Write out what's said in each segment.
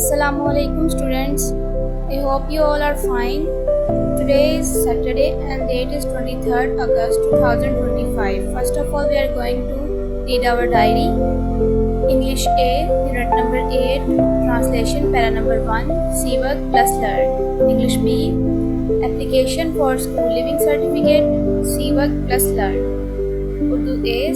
Assalamu alaikum students. I hope you all are fine. Today is Saturday and date is 23rd August 2025. First of all, we are going to read our diary. English A, unit number 8, translation para number 1, see work plus learn. English B, application for school living certificate, see work plus learn. Urdu A,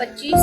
25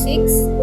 6,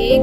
1,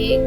1,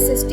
SST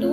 2,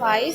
5,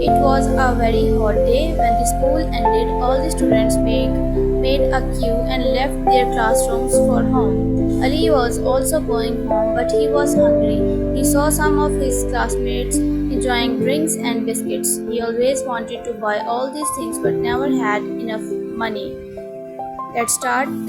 It was a very hot day when the school ended. All the students made a queue and left their classrooms for home. Ali was also going home, but he was hungry. He saw some of his classmates enjoying drinks and biscuits. He always wanted to buy all these things but never had enough money. Let's start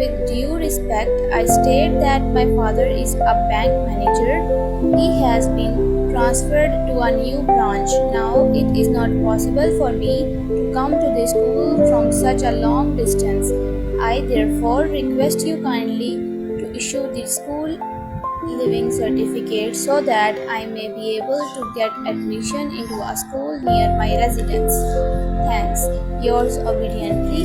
with due respect, I state that my father is a bank manager. He has been transferred to a new branch. Now it is not possible for me to come to the school from such a long distance. I therefore request you kindly to issue the school living certificate so that I may be able to get admission into a school near my residence. Thanks. Yours obediently.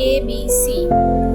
ABC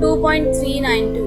2.392।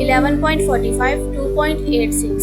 11.45 2.86।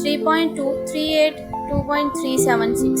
3.238 2.376।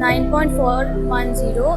9.410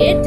8।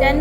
10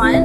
1,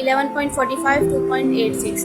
11.45 2.86।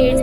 8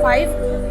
5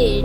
8।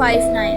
8.59।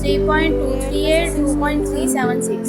3.238 2.376।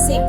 6।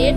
8,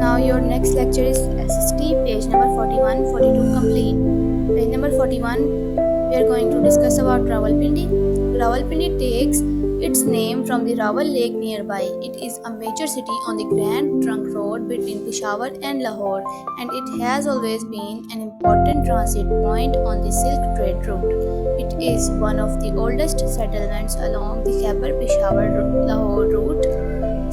Now your next lecture is SST, page number 41, 42 complete. Page number 41 we are going to discuss about Rawalpindi. Rawalpindi takes its name from the Rawal Lake nearby. It is a major city on the Grand Trunk Road between Peshawar and Lahore, and it has always been an important transit point on the Silk Trade route. It is one of the oldest settlements along the Khyber-Peshawar-Lahore route.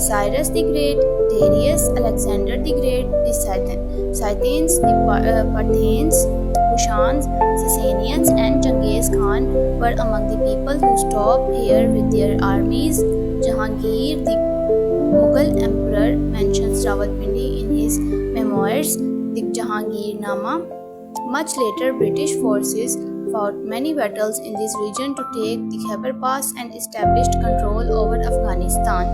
Cyrus the Great, Darius, Alexander the Great, the Scythians, the Parthians, Kushans, Sasanians, and Genghis Khan were among the people who stopped here with their armies. Jahangir, the Mughal emperor, mentions Rawalpindi in his memoirs, the Jahangirnama. Much later, British forces fought many battles in this region to take the Khyber Pass and established control over Afghanistan.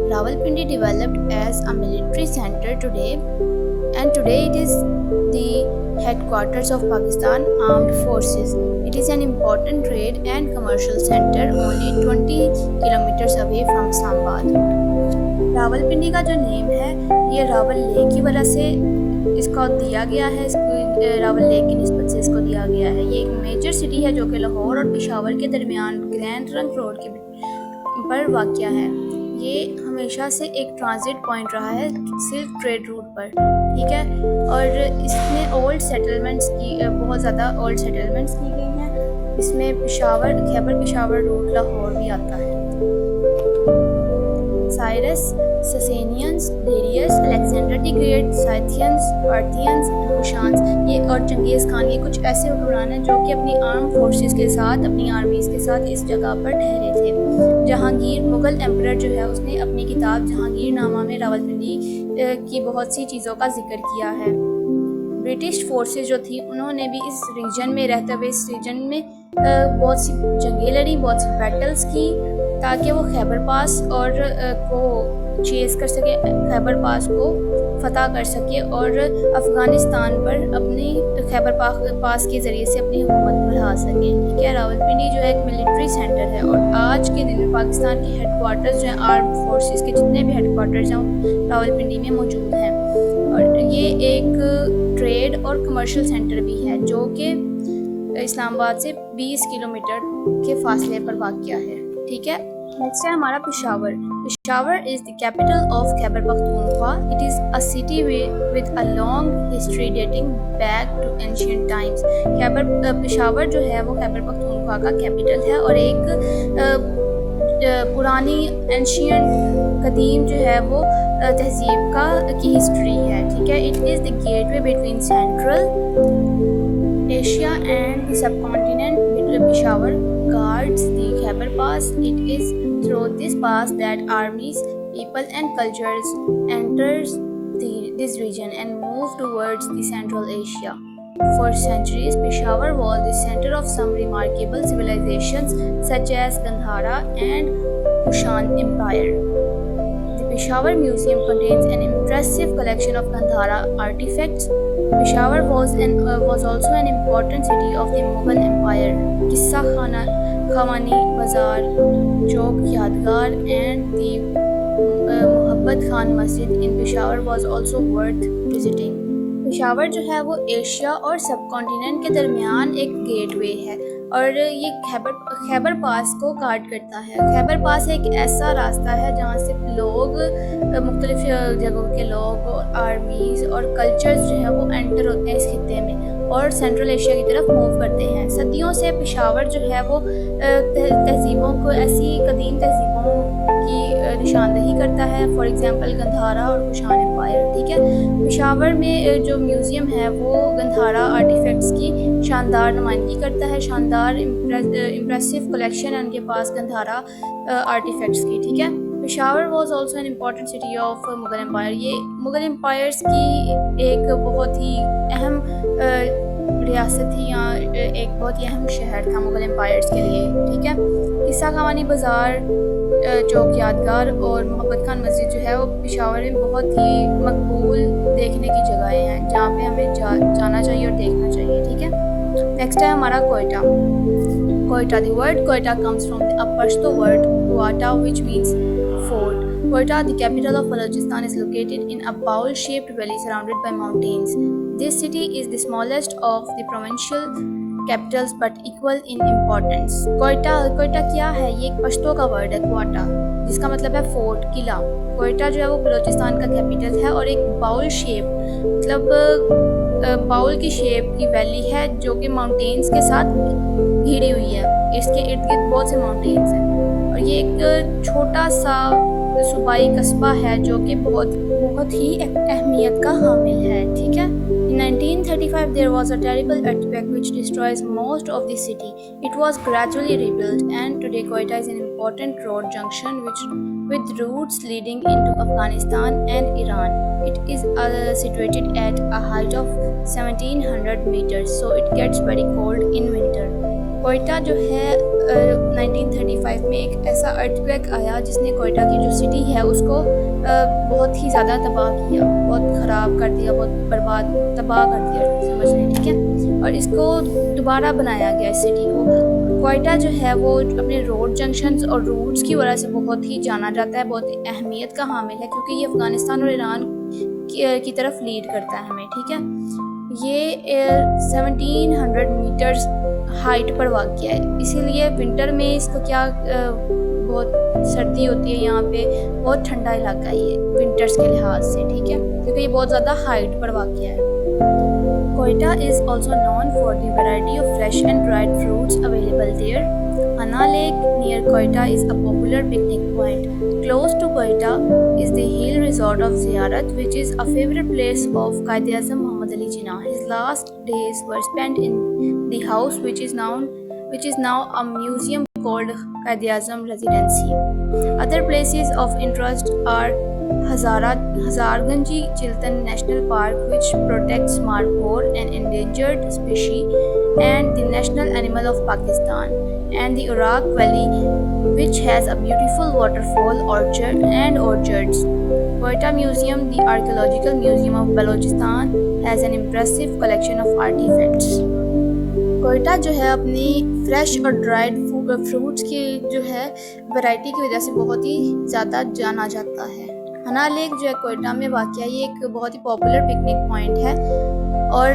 Rawalpindi developed as a military center today, and today it is the headquarters of Pakistan Armed Forces. It is an important trade and commercial center only 20 kilometers away from Islamabad. Rawalpindi کا جو نیم ہے یہ Rawal leak کی وجہ سے اس کو دیا گیا ہے، راول لیک کی نسبت سے اس کو دیا گیا ہے۔ یہ ایک میجر سٹی ہے جو کہ لاہور اور پشاور کے درمیان گرینڈ ٹرنک روڈ کے پر واقع ہے۔ یہ ہمیشہ سے ایک ٹرانزٹ پوائنٹ رہا ہے سلک ٹریڈ روٹ پر، ٹھیک ہے، اور اس میں اولڈ سیٹلمنٹس کی بہت زیادہ اولڈ سیٹلمنٹس کی گئی ہیں۔ اس میں خیبر پشاور روٹ لاہور بھی آتا ہے۔ سائرس، سسینینز، ڈیریس، الیگزینڈر دی گریٹ، سائتھینز، پارتھینز، کوشانز یہ اور چنگیز خان یہ کچھ ایسے حکمران ہیں جو کہ اپنی آرم فورسز کے ساتھ، اپنی آرمیز کے ساتھ اس جگہ پر ٹھہرے تھے۔ جہانگیر مغل ایمپرر جو ہے اس نے اپنی کتاب جہانگیر نامہ میں راولپنڈی کی بہت سی چیزوں کا ذکر کیا ہے۔ برٹش فورسز جو تھی انہوں نے بھی اس ریجن میں رہتے ہوئے اس ریجن میں بہت سی جنگیں لڑی، بہت سی بیٹلز کی تاکہ وہ خیبر پاس اور کو چیز کر سکے، خیبر پاس کو فتح کر سکے اور افغانستان پر اپنی خیبر پاس کے ذریعے سے اپنی حکومت بڑھا سکے، ٹھیک ہے۔ راولپنڈی جو ہے ایک ملٹری سینٹر ہے اور آج کے دن میں پاکستان کے ہیڈ کوارٹرز جو ہیں آرم فورسز کے جتنے بھی ہیڈ کوارٹرز ہیں وہ راولپنڈی میں موجود ہیں، اور یہ ایک ٹریڈ اور کمرشل سینٹر بھی ہے جو کہ اسلام آباد سے 20 کلومیٹر کے فاصلے پر واقع ہے، ٹھیک ہے۔ نیکسٹ ہے ہمارا Peshawar. Peshawar is the capital of Khyber Pakhtunkhwa. It is a city with a long history dating back to ancient times. Peshawar جو ہے وہ خیبر پختونخوا کا کیپٹل ہے اور ایک پرانی اینشینٹ قدیم جو ہے وہ تہذیب کی ہسٹری ہے، ٹھیک ہے۔ It is the gateway between Central Asia and the سب کانٹیننٹ۔ Peshawar guards the Khyber Pass. It is through this pass that armies, people and cultures enters this region and move towards the Central Asia. For centuries, Peshawar was the center of some remarkable civilizations such as Gandhara and Kushan Empire. The Peshawar Museum contains an impressive collection of Gandhara artifacts. Peshawar was also an important city of the Mughal Empire. Qissa Khawani Bazaar, Chowk Yadgar, and the Muhabbat Khan Masjid in Peshawar was also worth visiting. Peshawar جو ہے وہ Asia اور سب continent کے درمیان ایک get وے ہے اور یہ خیبر پاس کو گارڈ کرتا ہے۔ خیبر پاس ایک ایسا راستہ ہے جہاں سے لوگ مختلف جگہوں کے لوگ اور آرمیز اور کلچرز جو ہیں وہ انٹر ہوتے ہیں اس خطے میں اور سینٹرل ایشیا کی طرف موو کرتے ہیں۔ صدیوں سے پشاور جو ہے وہ تہذیبوں کو ایسی قدیم تہذیبوں کی نشاندہی کرتا ہے، فار ایگزامپل گندھارا اور کشان امپائر، ٹھیک ہے۔ پشاور میں جو میوزیم ہے وہ گندھارا آرٹیفیکٹس کی شاندار نمائندگی کرتا ہے، شاندار امپریسو کلیکشن ہے ان کے پاس گندھارا آرٹیفیکٹس کی، ٹھیک ہے۔ Peshawar was also an important city of Mughal empire. یہ مغل امپائرس کی ایک بہت ہی اہم ریاست تھی، یا ایک بہت ہی اہم شہر تھا مغل امپائرس کے لیے، ٹھیک ہے۔ قصہ خوانی بازار، چوک یادگار اور محبت خان مسجد جو ہے وہ پشاور میں بہت ہی مقبول دیکھنے کی جگہیں ہیں جہاں پہ ہمیں جانا چاہیے اور دیکھنا چاہیے، ٹھیک ہے۔ نیکسٹ ہے ہمارا کوئٹہ۔ کوئٹہ، دی word Quetta comes from the Pashto word Quetta which means fort. Quetta, the capital of Balochistan, is located in a bowl-shaped valley surrounded by mountains. This city is the smallest of the provincial capitals but equal in importance. Quetta کیا ہے؟ یہ ایک پشتو کا word ہے quota, جس کا مطلب ہے فورٹ، قلعہ. کوئٹہ جو ہے وہ بلوچستان کا کیپٹل ہے اور ایک باؤل شیپ مطلب باؤل کی شیپ کی ویلی ہے جو کہ ماؤنٹینز کے ساتھ گھیری ہوئی ہے. اس کے ارد گرد بہت سے ماؤنٹینز ہیں اور یہ ایک چھوٹا سا صوبائی قصبہ ہے جو کہ بہت ہی اہمیت کا حامل ہے. ٹھیک ہے. In 1935 there was a terrible earthquake which destroys most of the city. It was gradually rebuilt and today Quetta is an important road junction with routes leading into Afghanistan and Iran. It is situated at a height of 1700 meters, so it gets very cold in winter. Quetta جو ہے 1935 میں ایک ایسا ارتھ آیا جس نے کوئٹہ کی جو سٹی ہے اس کو بہت ہی زیادہ تباہ کیا، بہت خراب کر دیا، بہت تباہ کر دیا سمجھ لیں. ٹھیک ہے. اور اس کو دوبارہ بنایا گیا اس سٹی کو. کوئٹہ جو ہے وہ اپنے روڈ جنکشنز اور روٹس کی وجہ سے بہت ہی جانا جاتا ہے، بہت اہمیت کا حامل ہے کیونکہ یہ افغانستان اور ایران کی طرف لیڈ کرتا ہے ہمیں. ٹھیک ہے. یہ 1700 میٹرز ہائٹ پر واقع ہے، اسی لیے ونٹر میں اس کو کیا بہت سردی ہوتی ہے، یہاں پہ بہت ٹھنڈا علاقہ ہے یہ ونٹرز کے لحاظ سے. ٹھیک ہے. کیونکہ یہ بہت زیادہ ہائٹ پر واقع ہے. Quetta is also known for the variety of fresh and dried fruits available there. Anna Lake near Quetta is a popular picnic point. Close to Quetta is the hill resort of Ziyarat, which is a favorite place of Quaid-e-Azam Muhammad Ali Jinnah. His last days were spent in the house which is now a museum called Quaid-e-Azam Residency. Other places of interest are Hazarganji Chiltan National Park, which protects markhor, an endangered species and the national animal of Pakistan, and the Iraq Valley, which has a beautiful waterfall and orchards. Quetta Museum, the archaeological museum of Balochistan, has an impressive collection of artifacts. Quetta جو ہے اپنی fresh اور dried fruits کی جو ہے variety کی وجہ سے بہت ہی زیادہ جانا جاتا ہے. ہنا لیک جو ہے کوئٹہ میں واقع ہے، یہ ایک بہت ہی پاپولر پکنک پوائنٹ ہے اور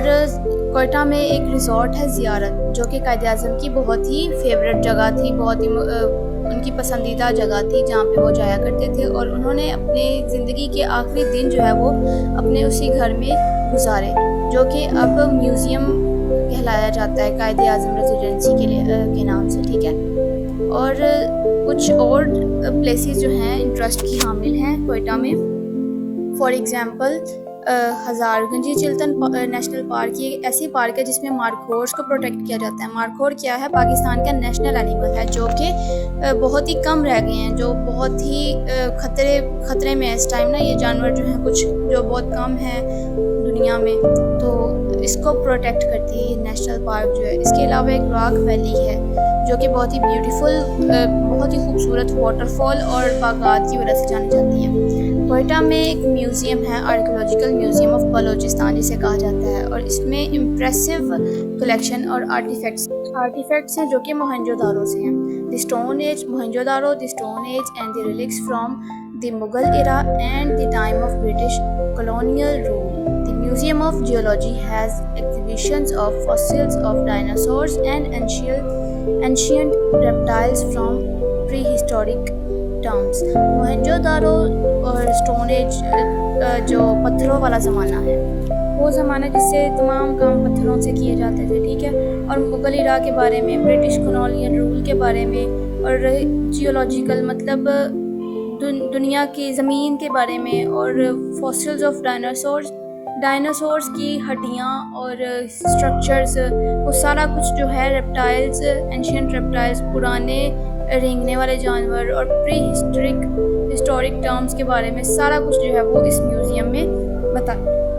کوئٹہ میں ایک ریزورٹ ہے زیارت جو کہ قائد اعظم کی بہت ہی فیوریٹ جگہ تھی، بہت ہی ان کی پسندیدہ جگہ تھی جہاں پہ وہ جایا کرتے تھے اور انہوں نے اپنے زندگی کے آخری دن جو ہے وہ اپنے اسی گھر میں گزارے جو کہ اب میوزیم کہلایا جاتا ہے قائد اعظم ریزیڈنسی کے نام سے. ٹھیک ہے. اور کچھ اور پلیسز جو ہیں انٹرسٹ کی حامل ہیں کوئٹہ میں. فار ایگزامپل ہزار گنجی چلتن نیشنل پارک، یہ ایسی پارک ہے جس میں مارکھورس کو پروٹیکٹ کیا جاتا ہے. مارکھور کیا ہے؟ پاکستان کا نیشنل اینیمل ہے جو کہ بہت ہی کم رہ گئے ہیں، جو بہت ہی خطرے میں ہے اس ٹائم نا. یہ جانور جو ہیں کچھ جو بہت کم ہیں دنیا میں، تو اس کو پروٹیکٹ کرتی ہے نیشنل پارک جو ہے. اس کے علاوہ ایک راک ویلی ہے جو کہ بہت ہی بیوٹیفل، بہت ہی خوبصورت واٹر فال اور باغات کی وجہ سے جانی جاتی ہے. کوئٹہ میں ایک میوزیم ہے، آرکیولوجیکل میوزیم آف بلوچستان جسے کہا جاتا ہے، اور اس میں امپریسو کلیکشن اور آرٹیفیکٹس ہیں جو کہ موہنجو دارو سے ہیں. دی stone age Mohenjo Daro, the stone age and the relics from the Mughal era and the time of British colonial rule. The Museum of Geology has exhibitions of fossils of dinosaurs and ancient reptiles from prehistoric times. Mohenjo دارو اور stone age جو پتھروں والا زمانہ ہے، وہ زمانہ جس سے تمام کام پتھروں سے کیے جاتے تھے. ٹھیک ہے. اور مغل ایرا کے بارے میں، برٹش کولونیل رول کے بارے میں، اور جیولوجیکل مطلب دنیا کی زمین کے بارے میں، اور فاسلز آف ڈائناسورس کی ہڈیاں اور اسٹرکچرز، وہ سارا کچھ جو ہے ریپٹائلز، اینشینٹ ریپٹائلز، پرانے رینگنے والے جانور اور ہسٹورک ٹرمز کے بارے میں سارا کچھ جو ہے وہ اس میوزیم میں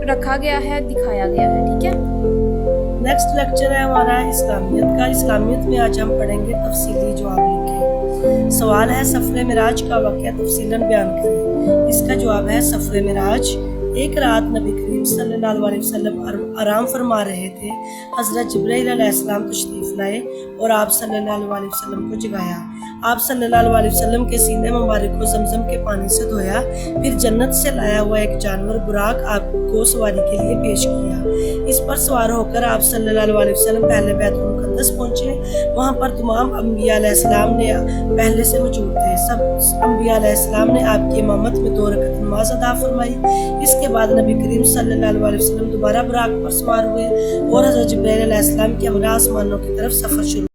رکھا گیا ہے، دکھایا گیا ہے. ٹھیک ہے. نیکسٹ لیکچر ہے ہمارا اسلامیت کا. اسلامیت میں آج ہم پڑھیں گے تفصیلی جواب لکھیں. سوال ہے سفر معراج کا واقعہ تفصیلاً بیان کریں. اس کا جواب ہے سفر معراج. ایک رات نبی کریم صلی اللہ علیہ وسلم آرام فرما رہے تھے. حضرت جبرائیل علیہ السلام تشریف لائے اور آپ صلی اللہ علیہ وسلم کو جگایا. آپ صلی اللہ علیہ وسلم کے سینے مبارک کو زمزم کے پانی سے دھویا، پھر جنت سے لایا ہوا ایک جانور براق آپ کو سواری کے لیے پیش کیا۔ اس پر سوار ہو کر آپ صلی اللہ علیہ وسلم پہلے بیت المقدس پہنچے۔ وہاں پر تمام انبیاء علیہ السلام نے پہلے سے موجود تھے۔ سب انبیاء علیہ السلام نے آپ کی امامت میں 2 رکعت نماز ادا فرمائی۔ اس کے بعد نبی کریم صلی اللہ علیہ وسلم دوبارہ براق پر سوار ہوئے اور حضرت جبرائیل علیہ السلام کے ہمراہ آسمانوں کی طرف سفر شروع